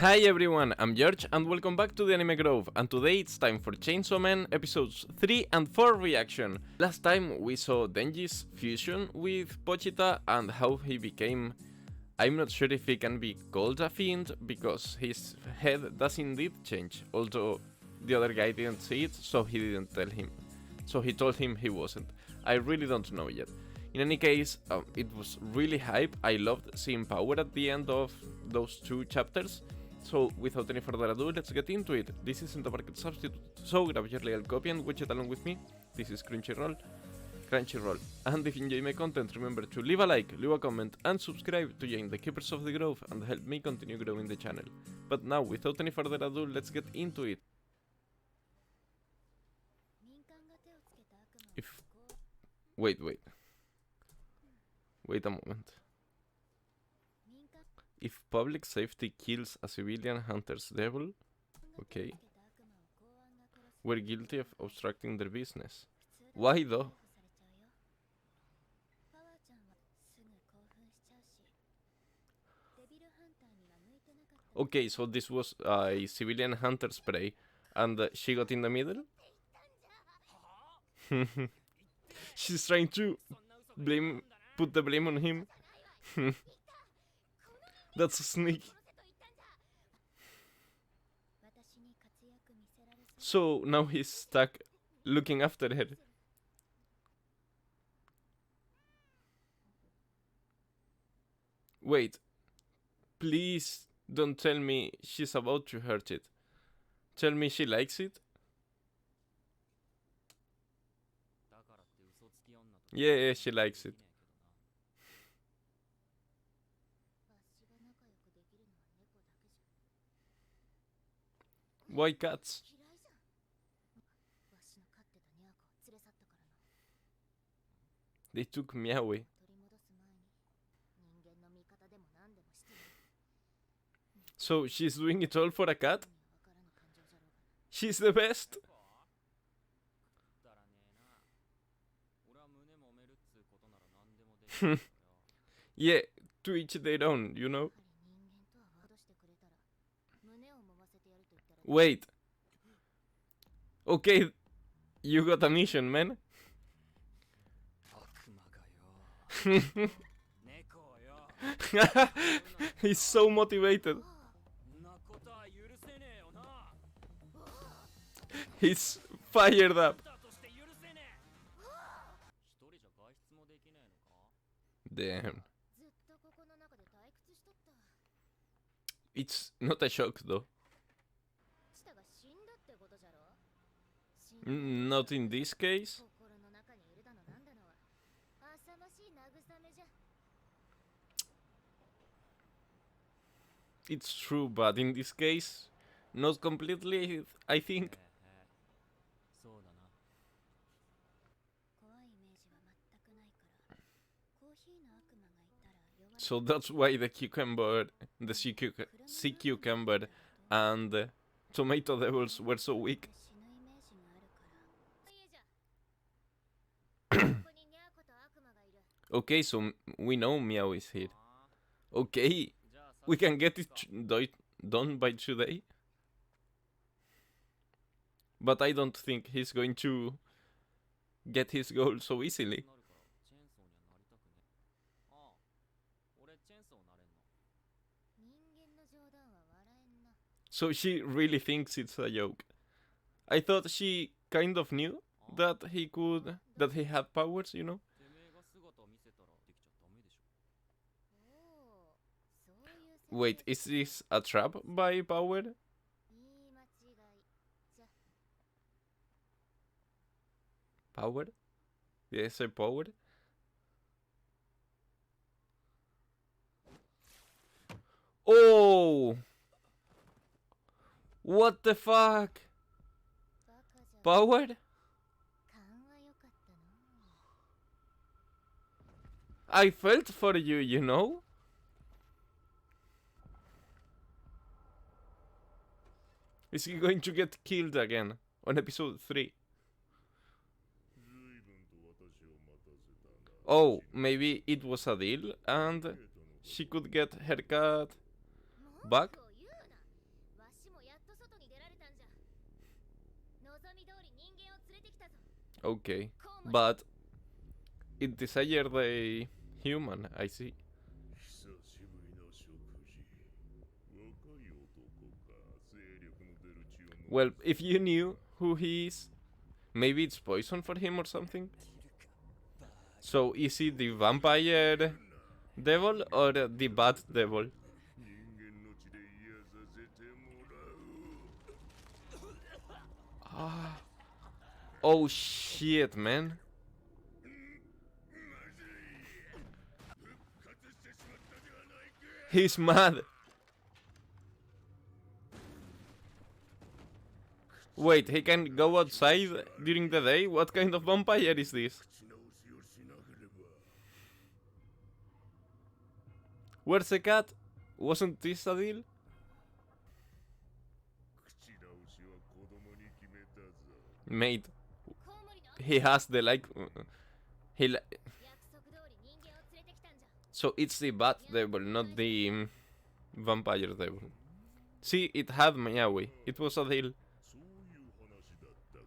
Hi everyone, I'm George and welcome back to the Anime Grove, and today it's time for Chainsaw Man episodes 3 and 4 reaction. Last time we saw Denji's fusion with Pochita and how he became... I'm not sure if he can be called a fiend because his head does indeed change, although the other guy didn't see it, so he didn't tell him. So he told him he wasn't. I really don't know yet. In any case, it was really hype. I loved seeing Power at the end of those two chapters. So without any further ado, let's get into it. This isn't a market substitute, so grab your legal copy and watch it along with me. This is Crunchyroll. And if you enjoy my content, remember to leave a like, leave a comment, and subscribe to join the Keepers of the Grove and help me continue growing the channel. But now, without any further ado, let's get into it. If... Wait a moment. If public safety kills a civilian hunter's devil, okay, we're guilty of obstructing their business. Why though? Okay, so this was a civilian hunter spray, and she got in the middle? She's trying to put the blame on him. That's sneaky. So now he's stuck looking after her. Wait, please don't tell me she's about to hurt it. Tell me she likes it? Yeah, she likes it. Why cats? They took Meowie. So she's doing it all for a cat? She's the best! Yeah, to each their own, you know? Wait. Okay, you got a mission, man. He's so motivated. He's fired up. Damn. It's not a shock though. Not in this case. It's true, but in this case, not completely, I think. So that's why the cucumber, the sea cucumber, and tomato devils were so weak. Okay, so we know Meow is here. Okay, we can get it done by today. But I don't think he's going to get his goal so easily. So she really thinks it's a joke. I thought she kind of knew that he had powers, you know? Wait, is this a trap by Power? Power? Did I say Power? Oh! What the fuck? Power? I felt for you, you know? Is he going to get killed again on episode 3? Oh, maybe it was a deal and she could get her cat back? Okay. But it desired a human, I see. 久しぶりの食事。若い男か。精力の出る血を飲む。 Well, if you knew who he is, maybe it's poison for him or something. So is he the vampire devil or the bad devil? 人間の血で癒させてもらう。 Ah. Oh shit, man. He's mad. Wait, he can go outside during the day? What kind of vampire is this? 口直しをしなければ。 Where's the cat? Wasn't this a deal? 口直しは子供に決めたぞ。 Mate, he has the like. He. So it's the bad devil, not the vampire devil. See, it had Meowie. It was a deal. そういう話だったか。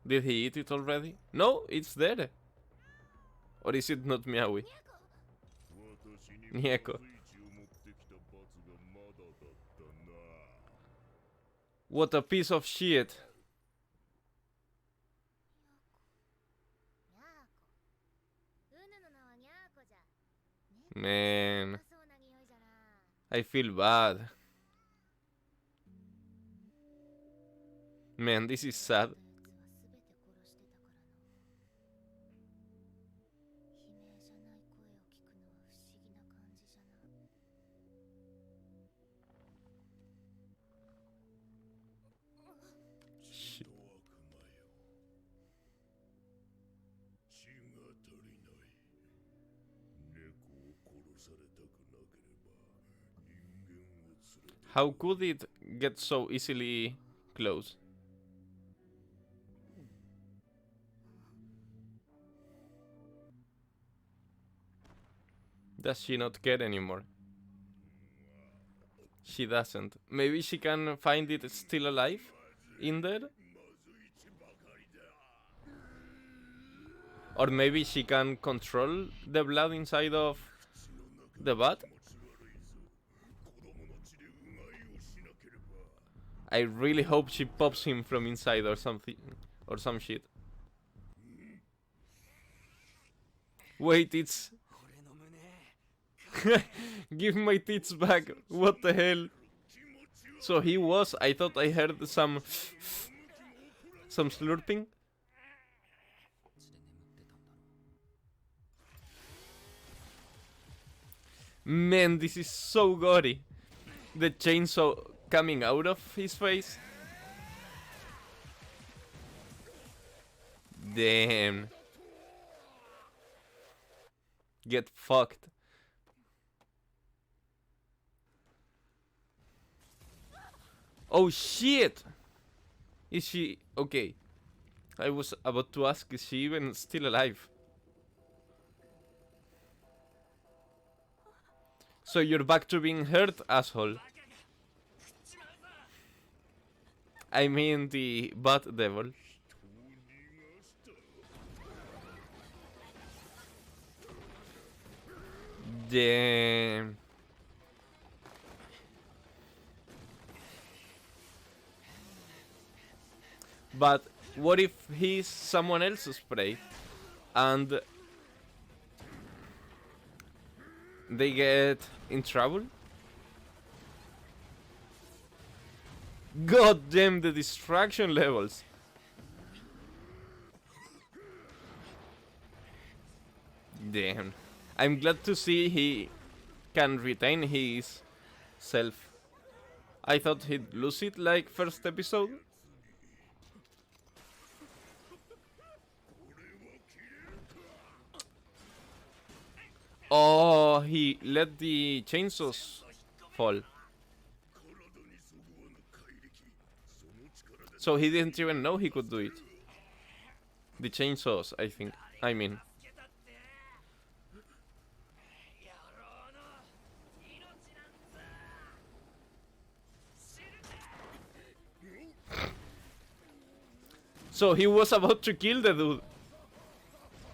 Did he eat it already? No, it's there. Or is it not Meowie? 私にニエコ。まずい血を持ってきた罰がまだだったな。 What a piece of shit. Man, I feel bad. Man, this is sad. Shit. 悪魔よ。血が足りない。猫を殺されたくなければ人間を連れて。 How could it get so easily close? Does she not care anymore? She doesn't. Maybe she can find it still alive in there? Or maybe she can control the blood inside of the bat? I really hope she pops him from inside or something, or some shit. Wait, it's... Give my tits back, what the hell? So he was, I thought I heard some slurping. Man, this is so gory. The chainsaw coming out of his face. Damn. Get fucked. Oh shit! Is she... okay. I was about to ask, is she even still alive? So you're back to being hurt, asshole. I mean the bat devil. Damn. But what if he's someone else's prey and they get in trouble? God damn the distraction levels. Damn. I'm glad to see he can retain his self. I thought he'd lose it like first episode. Oh, he let the chainsaws fall. So he didn't even know he could do it. The chainsaws, I think. I mean. So he was about to kill the dude.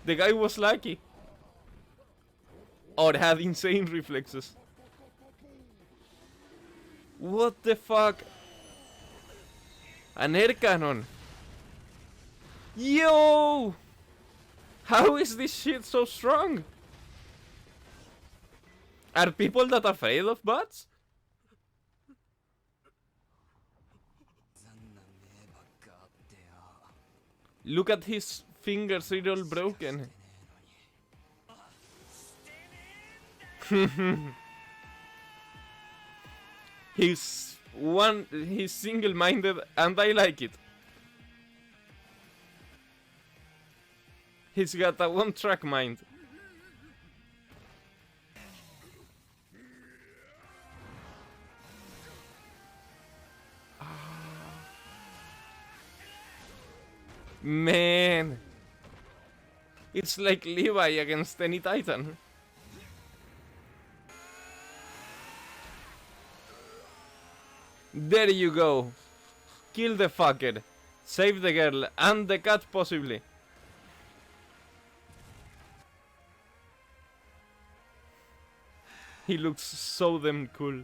The guy was lucky. Or had insane reflexes. What the fuck? An air cannon. Yo! How is this shit so strong? Are people that are afraid of bats? Look at his fingers, they're all broken. He's single-minded and I like it. He's got a one-track mind. Man, it's like Levi against any Titan. There you go. Kill the fucker. Save the girl and the cat possibly. He looks so damn cool.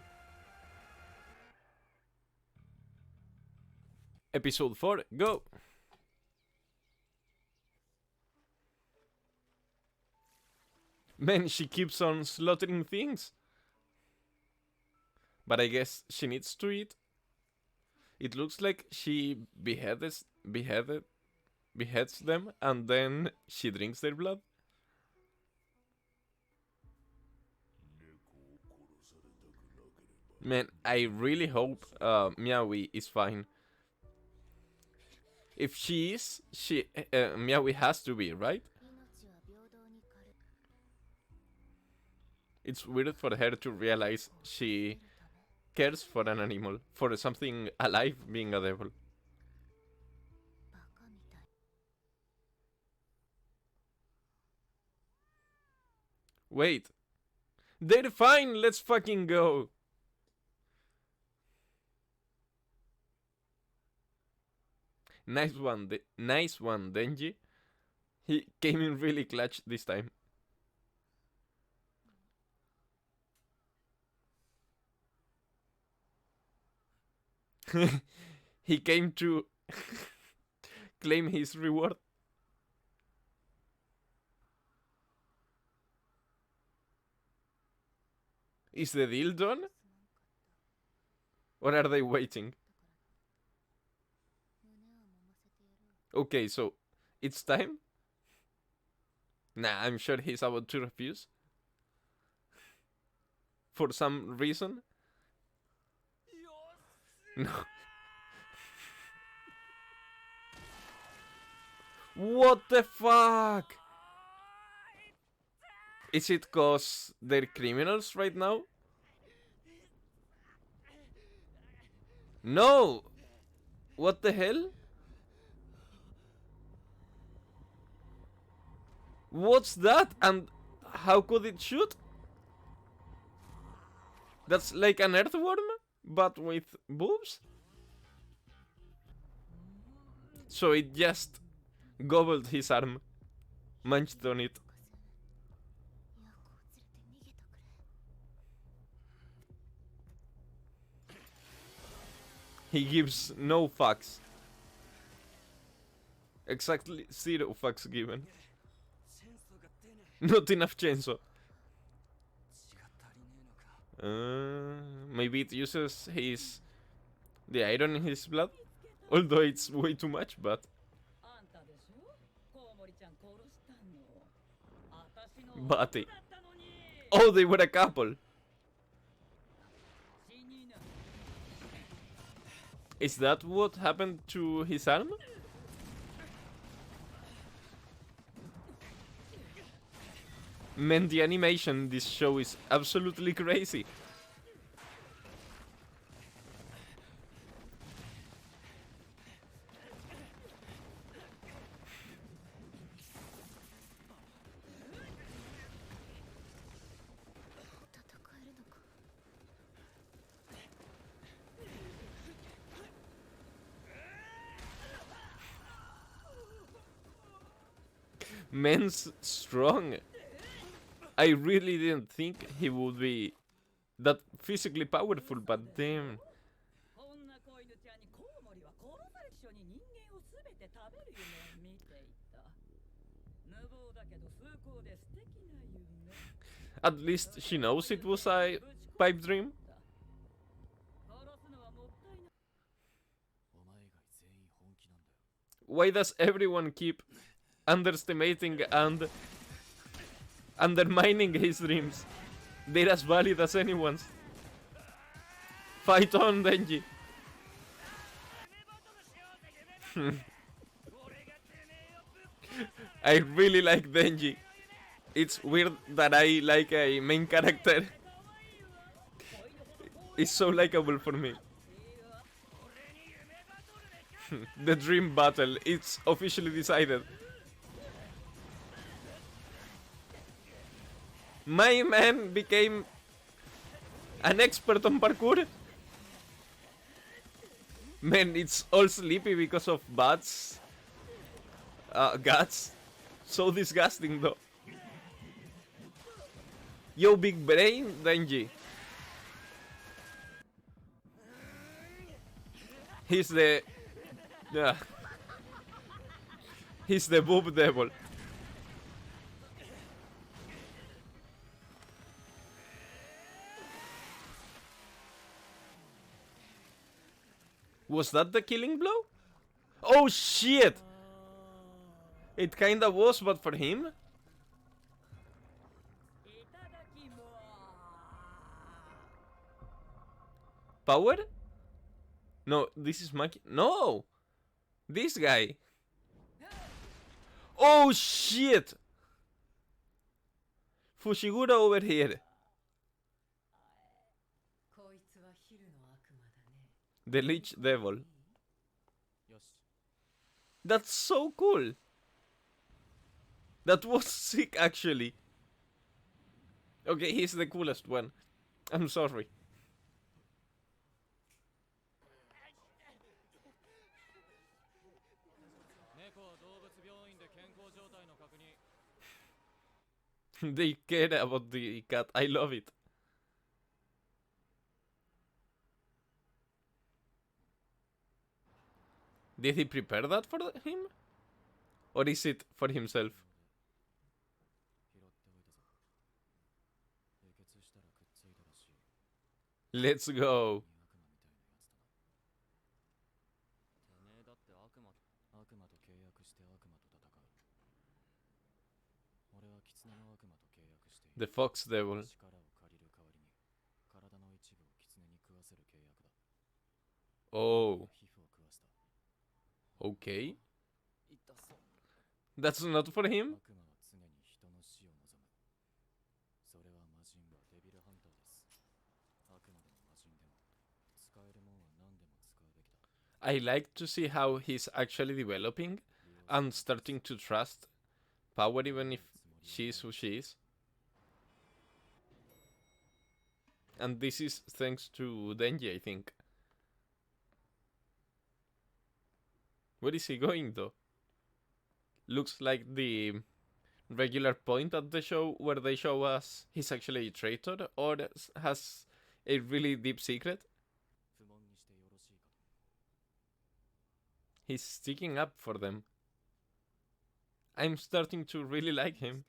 Episode 4, go! Man, she keeps on slaughtering things. But I guess she needs to eat. It looks like she beheads them and then she drinks their blood. Man, I really hope Miaui is fine. If she is, Miaui has to be, right? It's weird for her to realize she cares for an animal, for something alive being a devil. Wait. They're fine, let's fucking go. Nice one, Denji. He came in really clutch this time. He came to claim his reward. Is the deal done? Or are they waiting? Okay, so it's time? Nah, I'm sure he's about to refuse. For some reason. No. What the fuck? Is it cause they're criminals right now? No! What the hell? What's that? And how could it shoot? That's like an earthworm, but with boobs? So it just gobbled his arm, munched on it. He gives no fucks. Exactly 0 fucks given. Not enough chainsaw. Maybe it uses the iron in his blood? Although it's way too much, but... Bati. Oh, they were a couple. Is that what happened to his arm? Man, the animation in this show is absolutely crazy. Man's strong. I really didn't think he would be that physically powerful, but damn. こんな子犬ちゃんにコウモリは殺され一緒に人間をすべて食べる夢を見ていた。無謀だけど崇高で素敵な夢。 At least she knows it was a pipe dream. 殺すのはもったいない。お前以外全員本気なんだよ。 Why does everyone keep underestimating and undermining his dreams? They're as valid as anyone's. Fight on, Denji. I really like Denji. It's weird that I like a main character. It's so likable for me. The dream battle, it's officially decided. My man became an expert on parkour. Man, it's all sleepy because of bats. Guts. So disgusting though. Yo, big brain, Denji. He's the... Yeah. He's the boob devil. Was that the killing blow? Oh shit! It kinda was, but for him? いただきまー Power? No, this is Maki. No! This guy. Oh shit! Fushiguro over here. こいつは昼の悪魔だね。 The Lich Devil. よし。 That's so cool. That was sick, actually. Okay, he's the coolest one. I'm sorry. 猫は動物病院で健康状態の確認。 They care about the cat. I love it. Did he prepare that for him? Or is it for himself? 拾っておいたぞ。冷血したらくっついたらしい。 Let's go. 悪魔みたいなやつだな。てめえだって悪魔と契約して悪魔と戦う。俺は狐の悪魔と契約してい The る。 Fox Devil. 力を借りる代わりに体の一部を狐に食わせる契約だ。 Oh, 皮膚を食わせた。 okay. 痛そう。 That's not for him? 悪魔は常に人の死を望む。それは魔人はデビルハンターです。悪魔でも魔人でも使えるもんは何でも使うべきだ。 I like to see how he's actually developing and starting to trust Power even if she is who she is. And this is thanks to Denji, I think. Where is he going though? Looks like the regular point at the show where they show us he's actually a traitor or has a really deep secret. 不問にしてよろしいかと。 He's sticking up for them. I'm starting to really like him.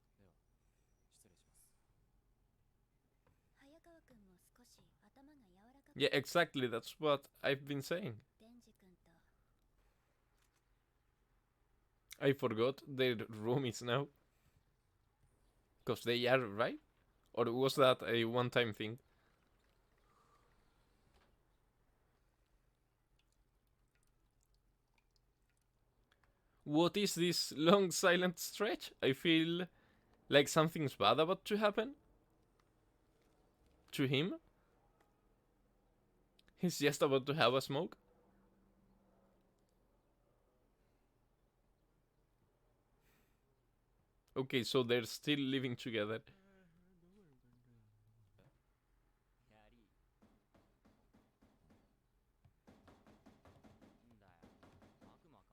では、失礼します。早川くんも少し頭が柔らかく Yeah, exactly, that's what I've been saying. デンジ君と I forgot their roomies now. Because they are, right? Or was that a one-time thing? What is this long silent stretch? I feel like something's bad about to happen. To him? He's just about to have a smoke. Okay, so they're still living together. キャリー。んだよ。悪魔か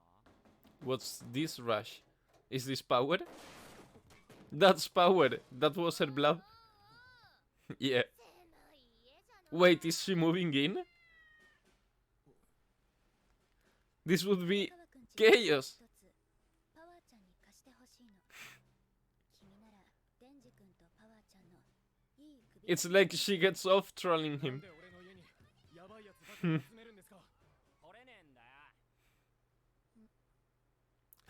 What's this rush? Is this power? That's power. That was her blood. Yeah. Wait, is she moving in? This would be chaos. パワーちゃんに貸してほしいの。君ならデンジ君とパワーちゃんのいい首。 It's like she gets off trolling なん him. で俺の家にヤバいやつばかり集めるんですか来れねえんだ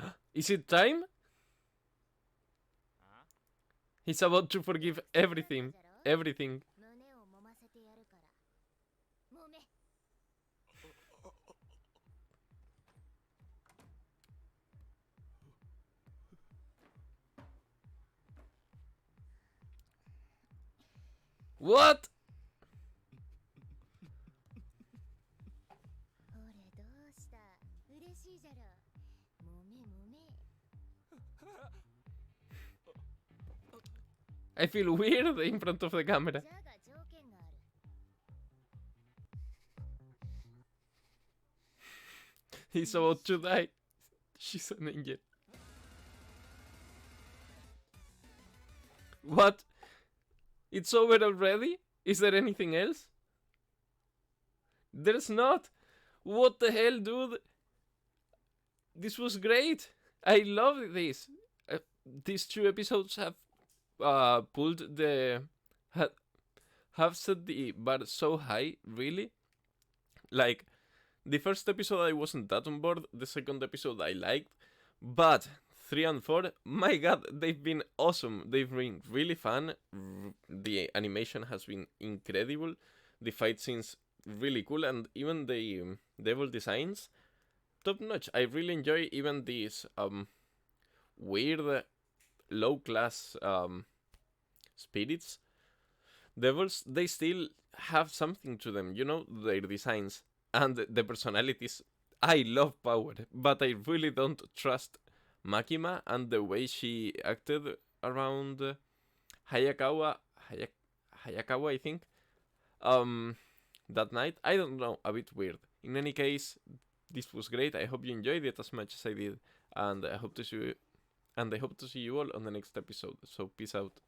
よ Is it time? あ He's about to forgive everything. Everything. 胸を揉ませてやるから。揉め。 What? ほれどうした。嬉しいじゃろ。揉め揉め。 I feel weird in front of the camera. じゃが条件がある。 He's about to die. She's an angel. What? It's over already? Is there anything else? There's not. What the hell, dude? This was great. I love this. These 2 episodes have pulled the have set the bar so high, really. Like, the first episode I wasn't that on board, the second episode I liked, but 3 and 4, my god, they've been awesome. They've been really fun. The animation has been incredible. The fight scenes really cool, and even the devil designs top notch. I really enjoy even these weird low class spirits. Devils, they still have something to them, you know, their designs and the personalities. I love Power, but I really don't trust Makima and the way she acted around Hayakawa, I think, that night. I don't know, a bit weird. In any case, this was great. I hope you enjoyed it as much as I did, and I hope to see you all on the next episode. So peace out.